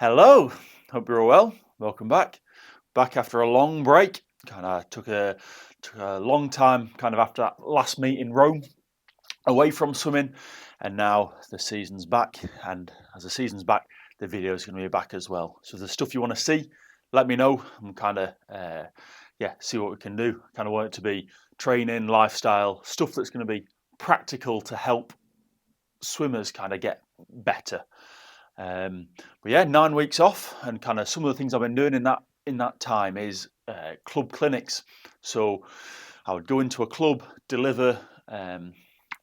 Hello, hope you're all well. Welcome back. Back after a long break. Kind of took a long time kind of after that last meet in Rome away from swimming, and now the season's back, and as the season's back, the video is going to be back as well. So if there's stuff you want to see, let me know and kind of see what we can do. Kind of want it to be training, lifestyle, stuff that's going to be practical to help swimmers kind of get better. But yeah, 9 weeks off, and kind of some of the things I've been doing in that time is club clinics. So I would go into a club, deliver a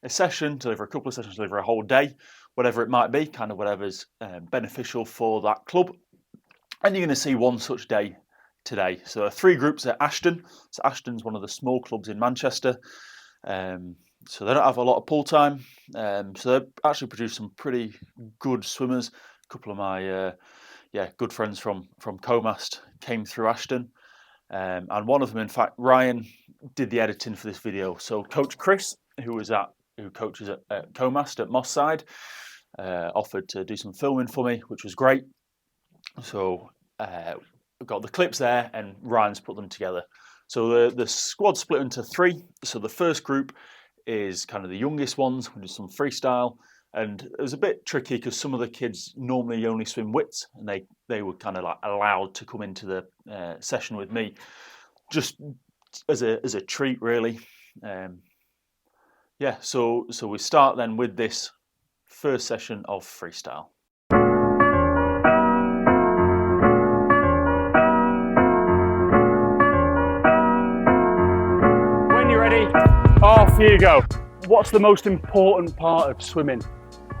session, deliver a couple of sessions, deliver a whole day, whatever it might be, kind of whatever's beneficial for that club. And you're going to see one such day today. So there are 3 groups at Ashton. So Ashton's one of the small clubs in Manchester. So they don't have a lot of pool time. So they actually produce some pretty good swimmers. A couple of my good friends from Comast came through Ashton. And one of them, in fact, Ryan, did the editing for this video. So Coach Chris, who coaches at Comast at Moss Side, offered to do some filming for me, which was great. So we've got the clips there, and Ryan's put them together. So the squad split into 3. So the first group is kind of the youngest ones. We do some freestyle, and it was a bit tricky because some of the kids normally only swim widths, and they were kind of like allowed to come into the session with me just as a treat, really. So we start then with this first session of freestyle. When you're ready, off you go. What's the most important part of swimming?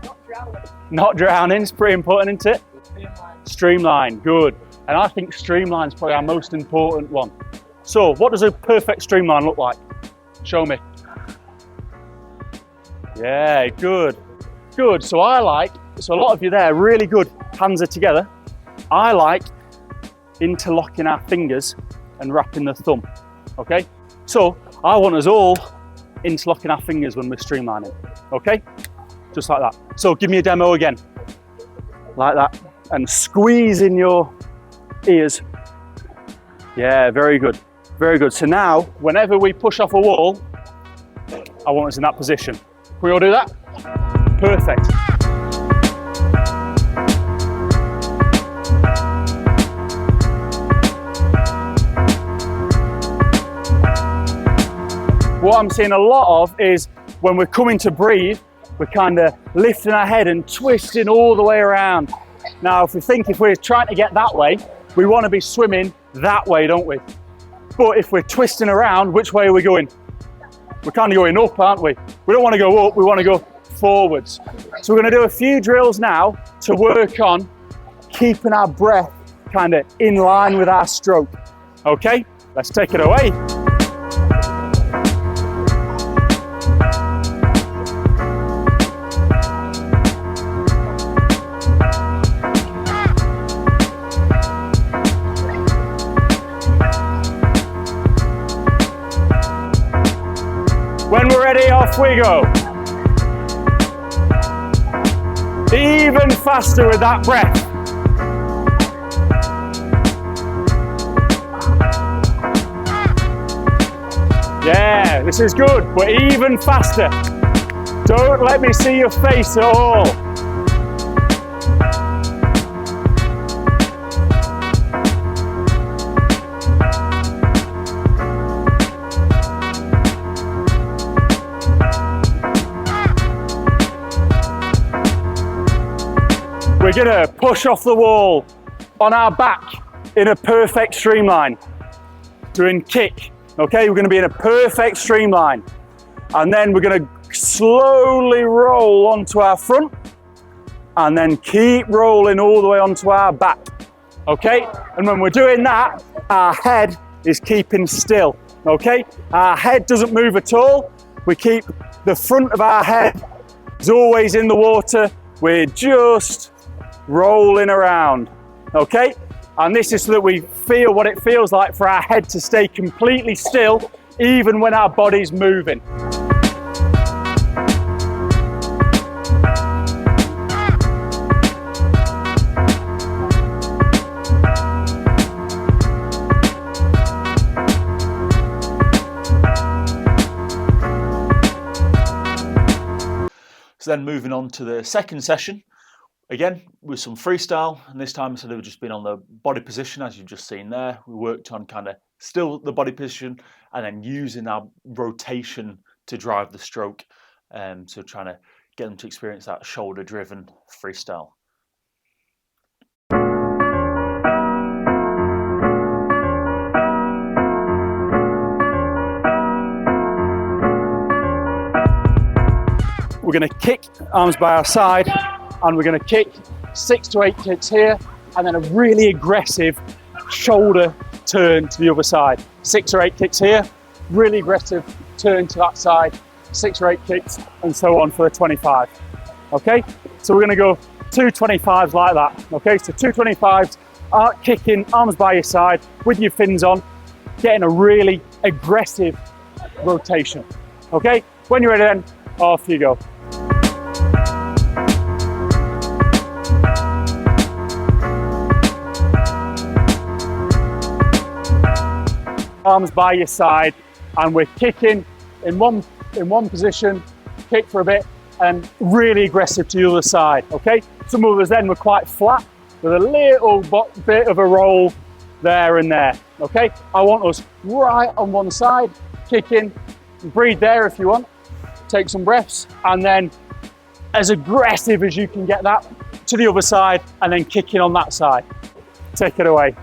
Not drowning. Not drowning is pretty important, isn't it? Streamline, good. And I think streamline's probably our most important one. So what does a perfect streamline look like? Show me. Yeah, good. Good. So a lot of you there, really good. Hands are together. I like interlocking our fingers and wrapping the thumb. Okay? So I want us all interlocking our fingers when we're streamlining. Okay? Just like that. So give me a demo again. Like that. And squeeze in your ears. Yeah, very good. Very good. So now, whenever we push off a wall, I want us in that position. Can we all do that? Perfect. What I'm seeing a lot of is when we're coming to breathe, we're kind of lifting our head and twisting all the way around. Now, if we're trying to get that way, we want to be swimming that way, don't we? But if we're twisting around, which way are we going? We're kind of going up, aren't we? We don't want to go up, we want to go forwards. So we're going to do a few drills now to work on keeping our breath kind of in line with our stroke. Okay, let's take it away. When we're ready, off we go. Even faster with that breath. Yeah, this is good, but even faster. Don't let me see your face at all. We're going to push off the wall on our back in a perfect streamline. Doing kick. Okay, we're going to be in a perfect streamline. And then we're going to slowly roll onto our front and then keep rolling all the way onto our back. Okay, and when we're doing that, our head is keeping still. Okay, our head doesn't move at all. We keep the front of our head is always in the water. We're just rolling around, okay? And this is so that we feel what it feels like for our head to stay completely still, even when our body's moving. So then moving on to the second session, again with some freestyle, and this time instead of just being on the body position as you've just seen there, we worked on kind of still the body position and then using our rotation to drive the stroke. So trying to get them to experience that shoulder driven freestyle. We're going to kick arms by our side, and we're going to kick 6 to 8 kicks here, and then a really aggressive shoulder turn to the other side. 6 or 8 kicks here, really aggressive turn to that side, 6 or 8 kicks, and so on for the 25. Okay, so we're going to go 2 25s like that. Okay, so 2 25s, kicking arms by your side with your fins on, getting a really aggressive rotation. Okay, when you're ready then, off you go. Arms by your side, and we're kicking in one position, kick for a bit, and really aggressive to the other side. Okay, some of us then were quite flat with a little bit of a roll there and there. Okay, I want us right on one side, kicking. Breathe there if you want, take some breaths, and then as aggressive as you can get that to the other side, and then kicking on that side. Take it away.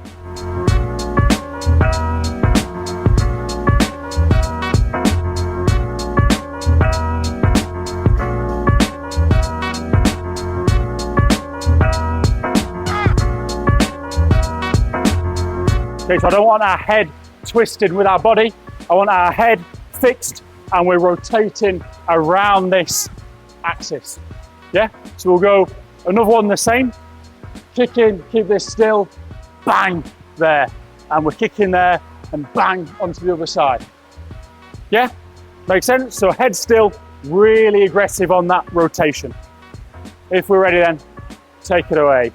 Okay, so I don't want our head twisted with our body. I want our head fixed, and we're rotating around this axis. Yeah, so we'll go another one the same. Kick in, keep this still, bang, there. And we're kicking there and bang onto the other side. Yeah, makes sense? So head still, really aggressive on that rotation. If we're ready then, take it away.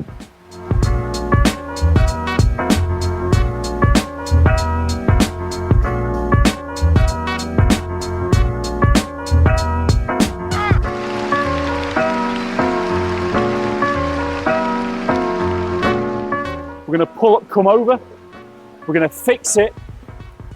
We're going to pull up, come over, we're going to fix it,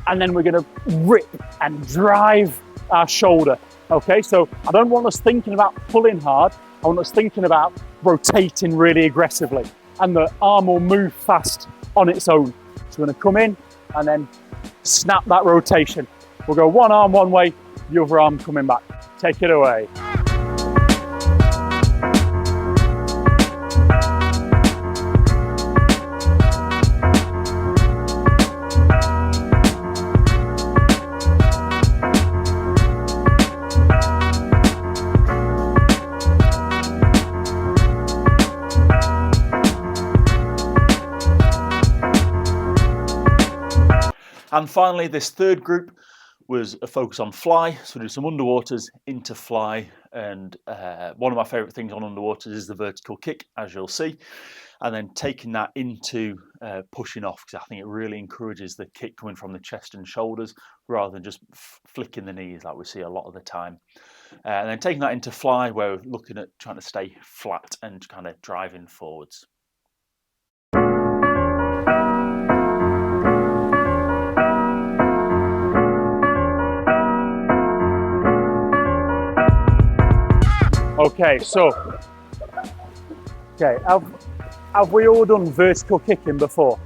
and then we're going to rip and drive our shoulder. Okay, so I don't want us thinking about pulling hard, I want us thinking about rotating really aggressively, and the arm will move fast on its own. So we're going to come in and then snap that rotation. We'll go one arm one way, the other arm coming back. Take it away. And finally, this third group was a focus on fly. So we do some underwaters into fly. And one of my favorite things on underwaters is the vertical kick, as you'll see. And then taking that into pushing off, because I think it really encourages the kick coming from the chest and shoulders rather than just flicking the knees like we see a lot of the time. And then taking that into fly, where we're looking at trying to stay flat and kind of driving forwards. Okay, so, have we all done vertical kicking before?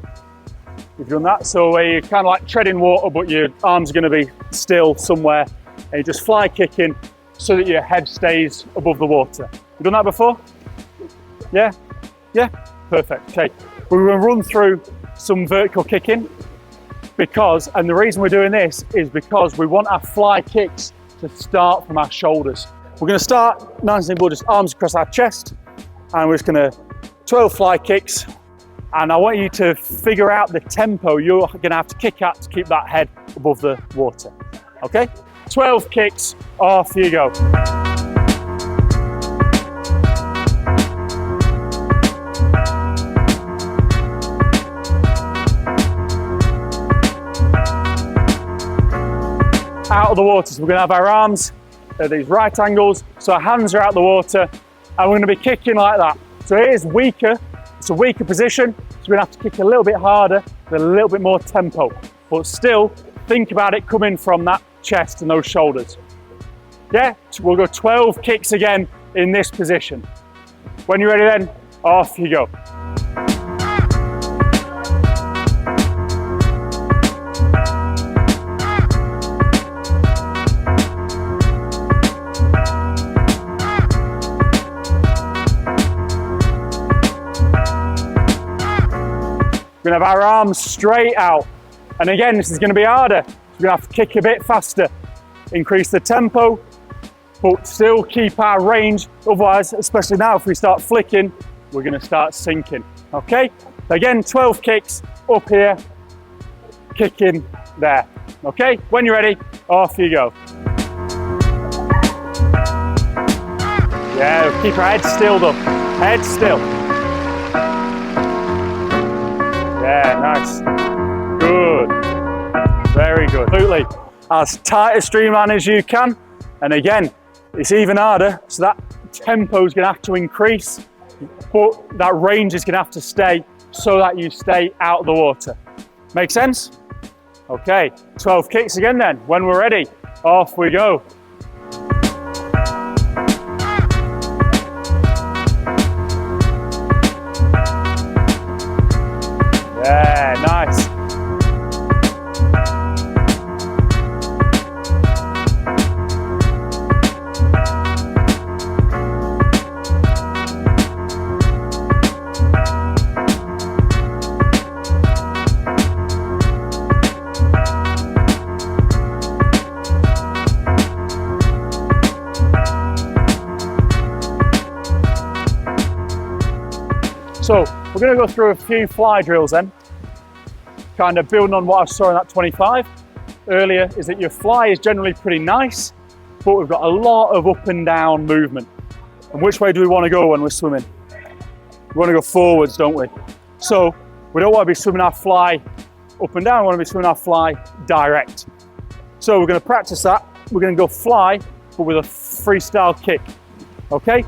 You've done that, so where you're kind of like treading water, but your arms are going to be still somewhere, and you just fly kicking so that your head stays above the water. You've done that before? Yeah? Yeah? Perfect. Okay, we're going to run through some vertical kicking because, and the reason we're doing this is because we want our fly kicks to start from our shoulders. We're going to start nice and simple, just arms across our chest, and we're just going to 12 fly kicks, and I want you to figure out the tempo you're going to have to kick at to keep that head above the water. Okay? 12 kicks, off you go. Out of the water, so we're going to have our arms at these right angles, so our hands are out the water, and we're going to be kicking like that. So it is weaker, it's a weaker position, so we're going to have to kick a little bit harder, with a little bit more tempo. But still, think about it coming from that chest and those shoulders. Yeah, so we'll go 12 kicks again in this position. When you're ready then, off you go. We're going to have our arms straight out. And again, this is going to be harder. We're going to have to kick a bit faster, increase the tempo, but still keep our range. Otherwise, especially now, if we start flicking, we're going to start sinking. Okay? Again, 12 kicks up here, kicking there. Okay? When you're ready, off you go. Yeah, keep our head still though. Head still. Yeah, nice. Good. Very good. Absolutely. As tight a streamline as you can. And again, it's even harder, so that tempo is going to have to increase, but that range is going to have to stay so that you stay out of the water. Make sense? Okay, 12 kicks again then. When we're ready, off we go. Yeah, nice. So we're going to go through a few fly drills then, kind of building on what I saw in that 25 earlier, is that your fly is generally pretty nice, but we've got a lot of up and down movement. And which way do we want to go when we're swimming? We want to go forwards, don't we? So we don't want to be swimming our fly up and down, we want to be swimming our fly direct. So we're going to practice that. We're going to go fly, but with a freestyle kick, okay?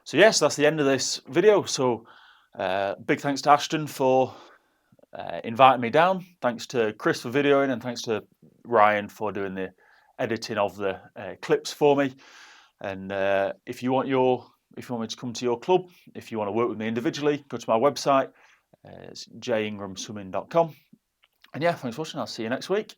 So yes, that's the end of this video. So big thanks to Ashton for inviting me down. Thanks to Chris for videoing, and thanks to Ryan for doing the editing of the clips for me. And if you want me to come to your club, if you want to work with me individually, go to my website. It's jingramswimming.com. And yeah, thanks for watching. I'll see you next week.